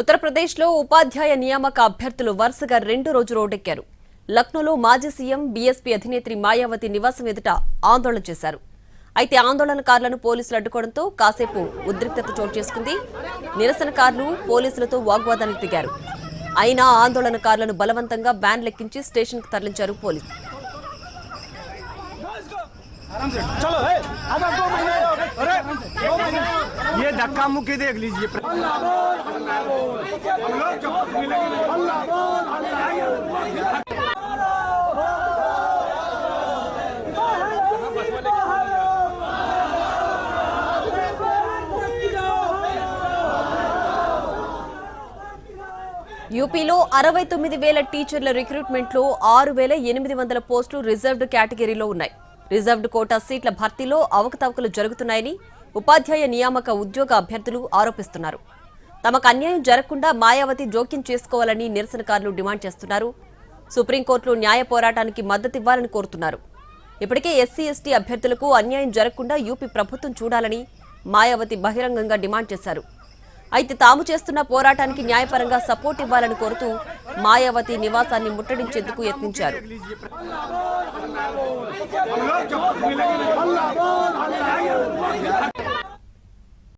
ఉత్తరప్రదేశ్లో ఉపాధ్యాయ నియామక అభ్యర్థులు వరుసగా 2 రోజులు రోడ్డెక్కారు. లక్నోలో మాజీ సీఎం బీఎస్పీ అధినేత్రి మాయావతి నివాసం ఎదుట ఆందోళన చేశారు. అయితే ఆందోళనకారులను పోలీసులు అడ్డుకోవడంతో కాసేపు ఉద్రిక్తత చోటు చేసుకుంది. నిరసనకారులు పోలీసులతో వాగ్వాదానికి దిగారు. అయినా ఆందోళనకారులను బలవంతంగా వ్యాన్ లెక్కించి స్టేషన్కు తరలించారు పోలీసులు. ये धक्का मुक्की देख लीजिए। యూపీలో 69,000 టీచర్ల రిక్రూట్మెంట్లో 6,800 పోస్టులు రిజర్వ్డ్ కేటగిరీలో ఉన్నాయి. రిజర్వ్డ్ కోటా సీట్ల భర్తీలో అవకతవకలు జరుగుతున్నాయని ఉపాధ్యాయ నియామక ఉద్యోగ అభ్యర్థులు ఆరోపిస్తున్నారు. తమకు అన్యాయం జరగకుండా మాయావతి జోక్యం చేసుకోవాలని నిరసనకారులు డిమాండ్ చేస్తున్నారు. సుప్రీంకోర్టులో న్యాయ పోరాటానికి మద్దతివ్వాలని కోరుతున్నారు. ఇప్పటికే ఎస్సీ ఎస్టీ అభ్యర్థులకు అన్యాయం జరగకుండా యూపీ ప్రభుత్వం చూడాలని మాయావతి బహిరంగంగా డిమాండ్ చేశారు. అయితే తాము చేస్తున్న పోరాటానికి న్యాయపరంగా సపోర్ట్ ఇవ్వాలని కోరుతూ మాయావతి నివాసాన్ని ముట్టడించేందుకు యత్నించారు.